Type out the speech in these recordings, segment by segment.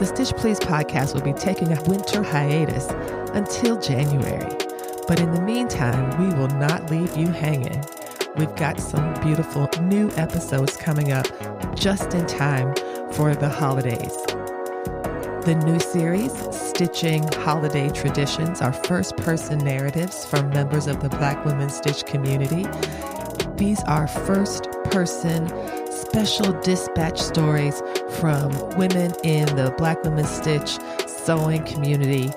The Stitch Please podcast will be taking a winter hiatus until January. But in the meantime, we will not leave you hanging. We've got some beautiful new episodes coming up just in time for the holidays. The new series, Stitching Holiday Traditions, are first-person narratives from members of the Black Women Stitch community. These are first-person special dispatch stories from women in the Black Women Stitch sewing community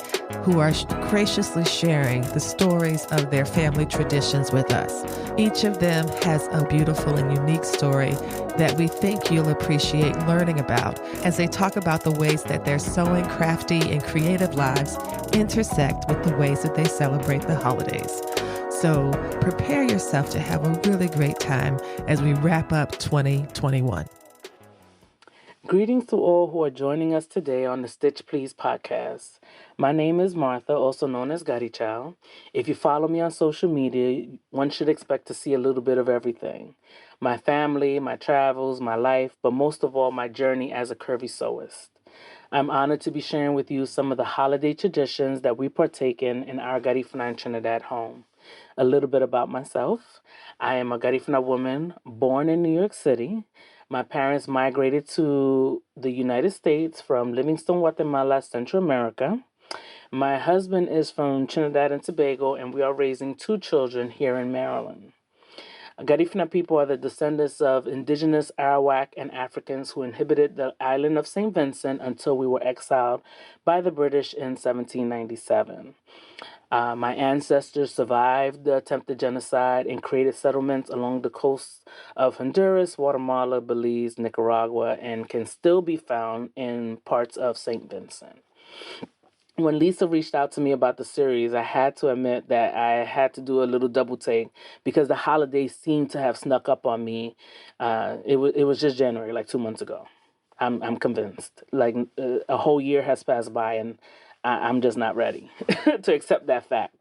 who are graciously sharing the stories of their family traditions with us. Each of them has a beautiful and unique story that we think you'll appreciate learning about as they talk about the ways that their sewing, crafty, and creative lives intersect with the ways that they celebrate the holidays. So prepare yourself to have a really great time as we wrap up 2021. Greetings to all who are joining us today on the Stitch Please podcast. My name is Martha, also known as Gadi Chow. If you follow me on social media, one should expect to see a little bit of everything. My family, my travels, my life, but most of all, my journey as a curvy sewist. I'm honored to be sharing with you some of the holiday traditions that we partake in our Garifuna Trinidad home. A little bit about myself. I am a Garifuna woman born in New York City. My parents migrated to the United States from Livingston, Guatemala, Central America. My husband is from Trinidad and Tobago, and we are raising 2 children here in Maryland. Garifuna people are the descendants of indigenous Arawak and Africans who inhabited the island of St. Vincent until we were exiled by the British in 1797. My ancestors survived the attempted genocide and created settlements along the coasts of Honduras, Guatemala, Belize, Nicaragua, and can still be found in parts of St. Vincent. When Lisa reached out to me about the series, I had to admit that I had to do a little double take because the holidays seemed to have snuck up on me. It was just January, like 2 months ago. I'm convinced. Like a whole year has passed by and I'm just not ready to accept that fact.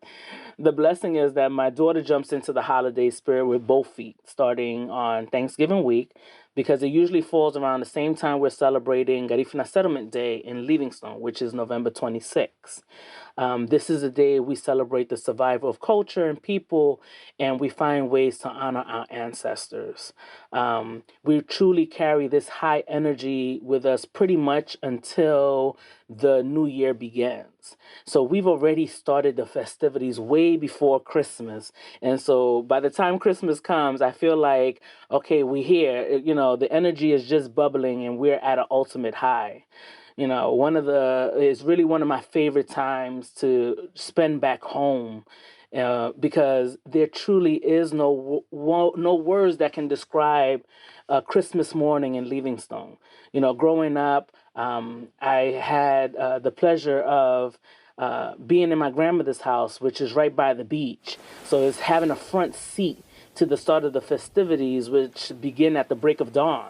The blessing is that my daughter jumps into the holiday spirit with both feet, starting on Thanksgiving week, because it usually falls around the same time we're celebrating Garifuna Settlement Day in Livingstone, which is November 26th. This is a day we celebrate the survival of culture and people, and we find ways to honor our ancestors. We truly carry this high energy with us pretty much until the new year begins. So we've already started the festivities way before Christmas. And so by the time Christmas comes, I feel like, okay, we're here. The energy is just bubbling and we're at an ultimate high. It's really one of my favorite times to spend back home because there truly is no words that can describe Christmas morning in Livingstone. Growing up, I had the pleasure of being in my grandmother's house, which is right by the beach. So it's having a front seat to the start of the festivities, which begin at the break of dawn.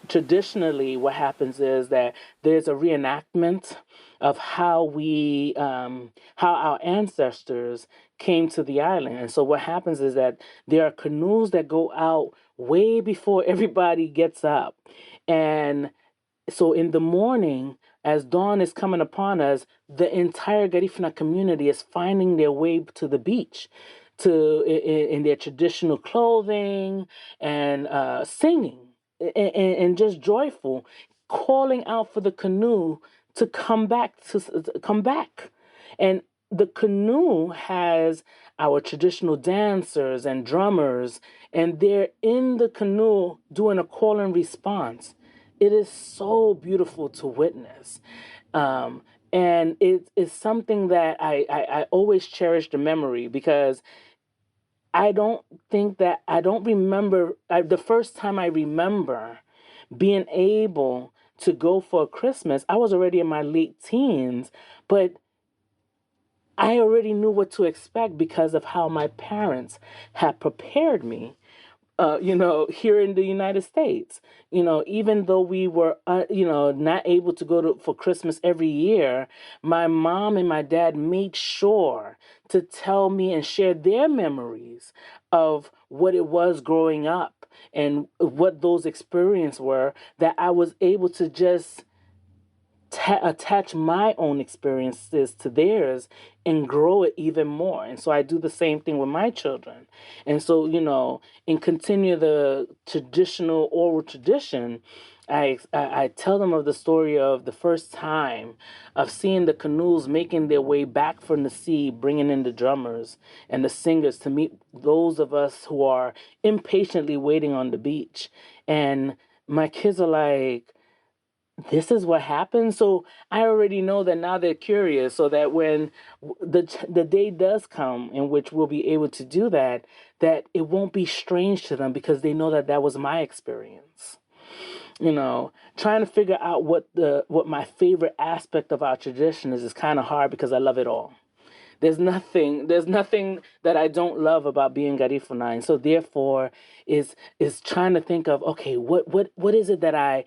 Traditionally, what happens is that there's a reenactment of how our ancestors came to the island. And so what happens is that there are canoes that go out way before everybody gets up. And so in the morning, as dawn is coming upon us, the entire Garifuna community is finding their way to the beach, in their traditional clothing and singing and just joyful, calling out for the canoe to come back. And the canoe has our traditional dancers and drummers, and they're in the canoe doing a call and response. It is so beautiful to witness. And it is something that I always cherish the memory because I don't remember, the first time I remember being able to go for Christmas, I was already in my late teens, but I already knew what to expect because of how my parents had prepared me. Here in the United States, even though we were, not able to go for Christmas every year, my mom and my dad made sure to tell me and share their memories of what it was growing up and what those experiences were, that I was able to just attach my own experiences to theirs and grow it even more. And so I do the same thing with my children. And so, and continue the traditional oral tradition. I tell them of the story of the first time of seeing the canoes making their way back from the sea, bringing in the drummers and the singers to meet those of us who are impatiently waiting on the beach. And my kids are like, this is what happened. So I already know that now they're curious, so that when the day does come in which we'll be able to do that, that it won't be strange to them because they know that that was my experience. Trying to figure out what my favorite aspect of our tradition is kind of hard because I love it all. There's nothing that I don't love about being Garifuna. And so therefore is trying to think of, okay, what is it that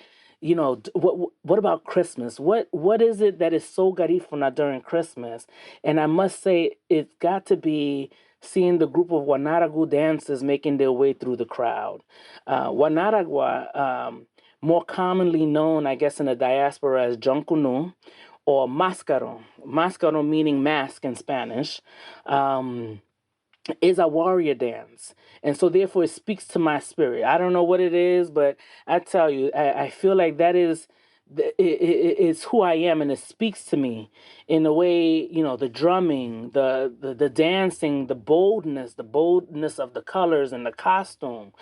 what about Christmas? What is it that is so Garifuna during Christmas? And I must say it's got to be seeing the group of Wanaragu dancers making their way through the crowd. Wanaragua, more commonly known, I guess, in the diaspora as Jonkunu, or mascaro. Mascaro meaning mask in Spanish, is a warrior dance. And so therefore it speaks to my spirit. I don't know what it is, but I tell you, I feel like that is it's who I am, and it speaks to me in a way, the drumming, the dancing, the boldness of the colors and the costume,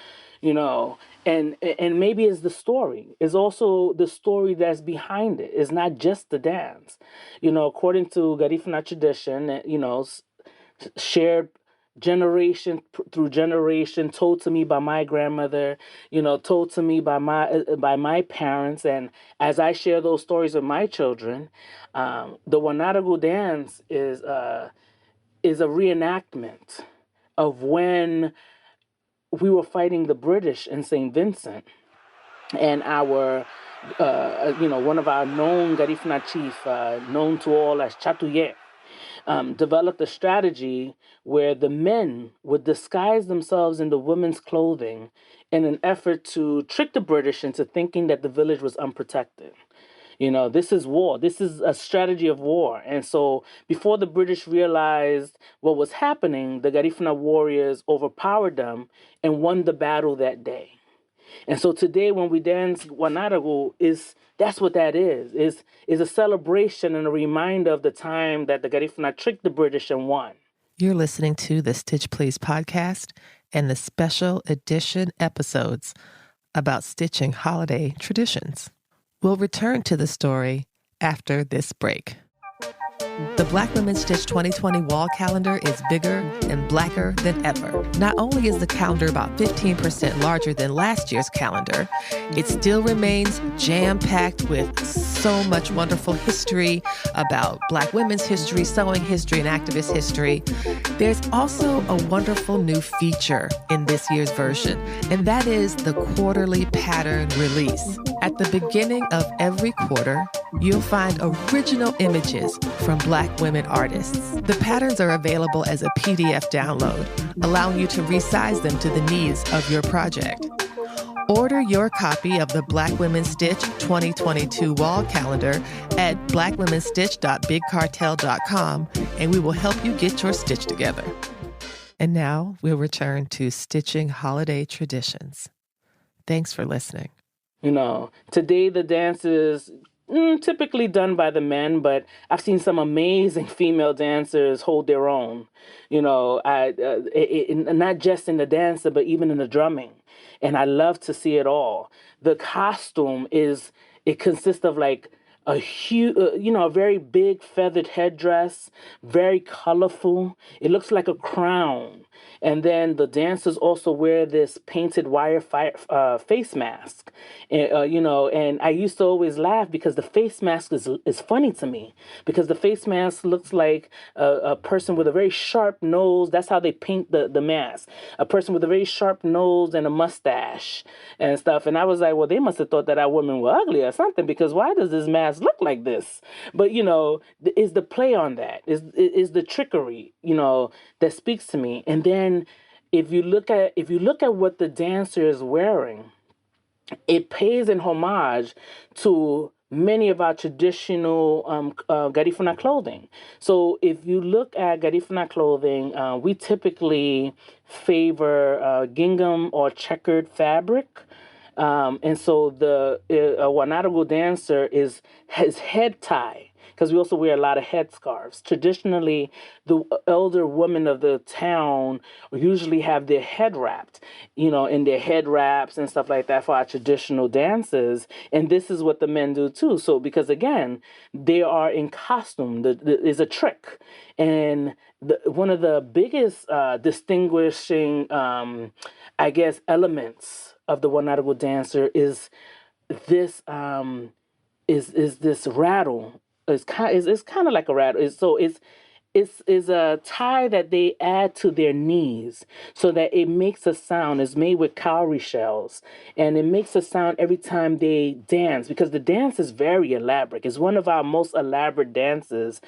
and maybe it's the story. It's also the story that's behind it. It's not just the dance. According to Garifuna tradition, shared through generation, told to me by my grandmother, told to me by my parents. And as I share those stories with my children, the Wanaragu dance is a reenactment of when we were fighting the British in St. Vincent, and one of our known Garifuna chief, known to all as Chatuye, developed a strategy where the men would disguise themselves in the women's clothing in an effort to trick the British into thinking that the village was unprotected. This is war. This is a strategy of war. And so before the British realized what was happening, the Garifuna warriors overpowered them and won the battle that day. And so today when we dance Wanaragu, that's what that is a celebration and a reminder of the time that the Garifuna tricked the British and won. You're listening to the Stitch Please podcast and the special edition episodes about stitching holiday traditions. We'll return to the story after this break. The Black Women Stitch 2020 wall calendar is bigger and blacker than ever. Not only is the calendar about 15% larger than last year's calendar, it still remains jam-packed with so much wonderful history about Black women's history, sewing history, and activist history. There's also a wonderful new feature in this year's version, and that is the quarterly pattern release. At the beginning of every quarter, you'll find original images from Black women artists. The patterns are available as a PDF download, allowing you to resize them to the needs of your project. Order your copy of the Black Women Stitch 2022 wall calendar at blackwomenstitch.bigcartel.com, and we will help you get your stitch together. And now we'll return to stitching holiday traditions. Thanks for listening. Today the dance is typically done by the men, but I've seen some amazing female dancers hold their own. Not just in the dance, but even in the drumming. And I love to see it all. The costume it consists of like a huge, a very big feathered headdress, very colorful. It looks like a crown. And then the dancers also wear this painted wire face mask. And I used to always laugh because the face mask is funny to me, because the face mask looks like a person with a very sharp nose. That's how they paint the mask. A person with a very sharp nose and a mustache and stuff. And I was like, well, they must have thought that women were ugly or something, because why does this mask look like this? But, is the play on that, is the trickery, that speaks to me. And then if you look at what the dancer is wearing, it pays an homage to many of our traditional Garifuna clothing. So if you look at Garifuna clothing, we typically favor gingham or checkered fabric. And so the Wanadago dancer is his head tie, because we also wear a lot of headscarves. Traditionally, the elder women of the town usually have their head wrapped, in their head wraps and stuff like that for our traditional dances. And this is what the men do too. So, because again, they are in costume, is a trick. And one of the biggest distinguishing, I guess, elements of the Wanadago dancer this is this rattle. It's kind of like a rattle. It's is a tie that they add to their knees so that it makes a sound. It's made with cowrie shells, and it makes a sound every time they dance, because the dance is very elaborate. It's one of our most elaborate dances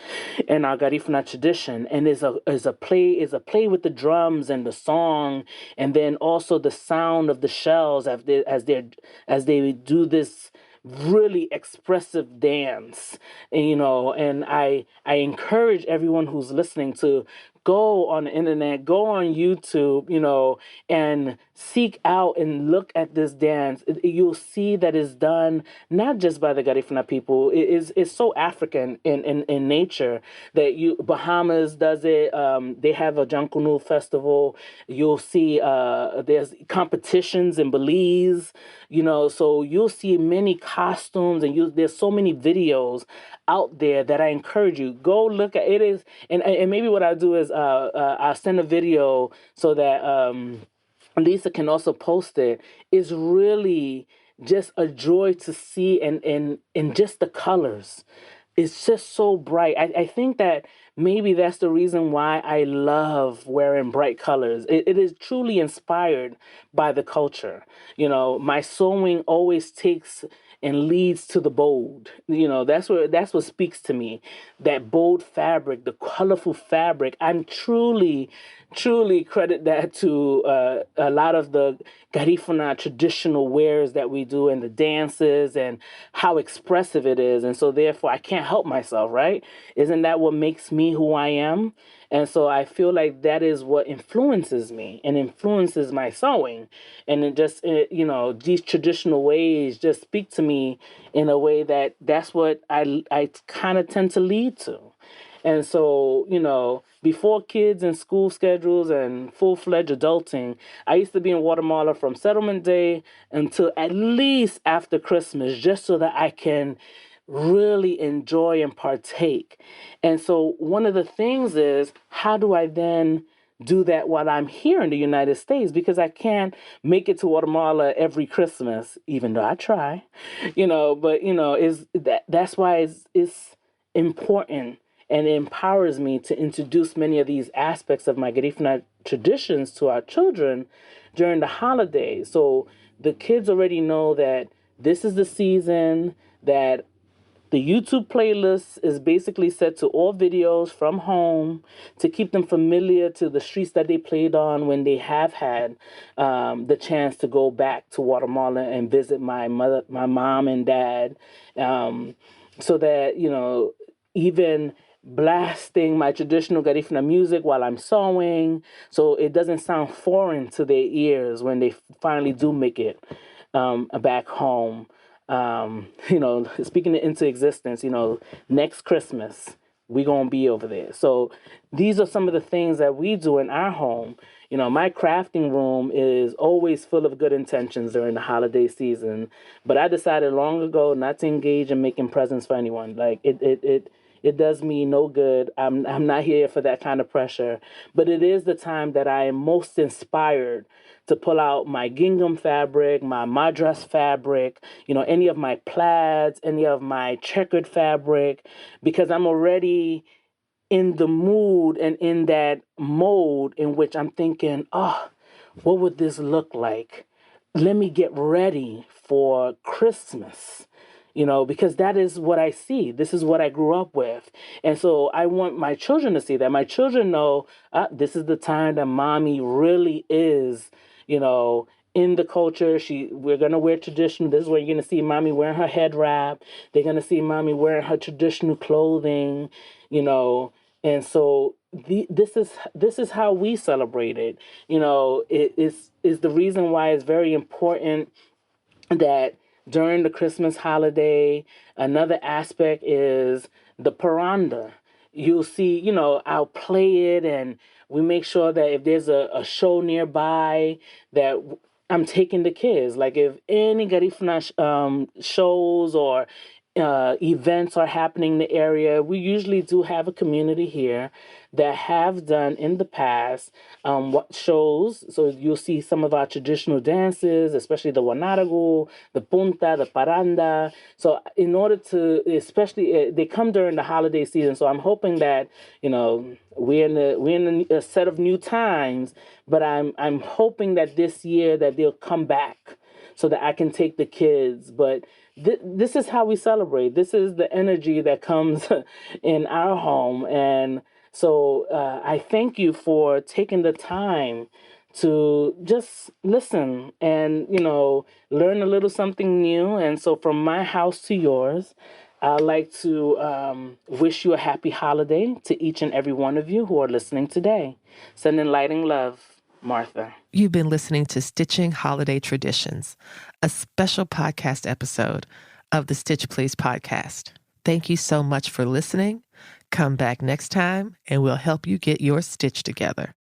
in our Garifuna tradition, and is a play with the drums and the song, and then also the sound of the shells as they do this really expressive dance. And I encourage everyone who's listening to go on the internet, go on YouTube, and seek out and look at this dance. You'll see that it's done not just by the Garifuna people. It's so African in nature that Bahamas does it. They have a Jankunu festival. You'll see there's competitions in Belize, so you'll see many costumes, and there's so many videos out there that I encourage you, go look at. It is, and maybe what I'll do is I'll send a video so that Lisa can also post it. It's really just a joy to see, and just the colors. It's just so bright. I think that maybe that's the reason why I love wearing bright colors. It is truly inspired by the culture. My sewing always takes and leads to the bold. That's what speaks to me. That bold fabric, the colorful fabric. I'm truly credit that to a lot of the Garifuna traditional wears that we do, and the dances, and how expressive it is. And so therefore I can't help myself, right? Isn't that what makes me who I am? And so I feel like that is what influences me and influences my sewing. And these traditional ways just speak to me in a way that's what I kind of tend to lead to. And so, before kids and school schedules and full-fledged adulting, I used to be in Guatemala from settlement day until at least after Christmas, just so that I can really enjoy and partake. And so one of the things is, how do I then do that while I'm here in the United States? Because I can't make it to Guatemala every Christmas, even though I try, but is that's why it's important, and it empowers me to introduce many of these aspects of my Garifuna traditions to our children during the holidays. So the kids already know that this is the season, that the YouTube playlist is basically set to all videos from home to keep them familiar to the streets that they played on when they have had the chance to go back to Guatemala and visit my mom and dad, so that even blasting my traditional Garifuna music while I'm sewing, so it doesn't sound foreign to their ears when they finally do make it back home. Speaking it into existence, next Christmas, we're going to be over there. So these are some of the things that we do in our home. My crafting room is always full of good intentions during the holiday season, but I decided long ago not to engage in making presents for anyone. Like it does me no good. I'm not here for that kind of pressure. But it is the time that I am most inspired to pull out my gingham fabric, my madras fabric, any of my plaids, any of my checkered fabric, because I'm already in the mood and in that mode in which I'm thinking, oh, what would this look like? Let me get ready for Christmas, because that is what I see. This is what I grew up with. And so I want my children to see that. My children know this is the time that mommy really is, you know, in the culture. We're gonna wear traditional. This is where you're gonna see mommy wearing her head wrap. They're gonna see mommy wearing her traditional clothing, you know. And so this is how we celebrate it. It is the reason why it's very important that during the Christmas holiday, another aspect is the paranda. You'll see, I'll play it, and we make sure that if there's a show nearby, that I'm taking the kids. Like if any Garifuna shows or events are happening in the area, we usually do have a community here that have done in the past what shows. So you'll see some of our traditional dances, especially the wanaragu, the punta, the paranda. So in order to, especially they come during the holiday season. So I'm hoping that we're in a set of new times, but I'm hoping that this year that they'll come back so that I can take the kids. But this is how we celebrate. This is the energy that comes in our home. And so I thank you for taking the time to just listen and, learn a little something new. And so from my house to yours, I'd like to wish you a happy holiday to each and every one of you who are listening today. Sending light and love, Martha. You've been listening to Stitching Holiday Traditions, a special podcast episode of the Stitch Please podcast. Thank you so much for listening. Come back next time and we'll help you get your stitch together.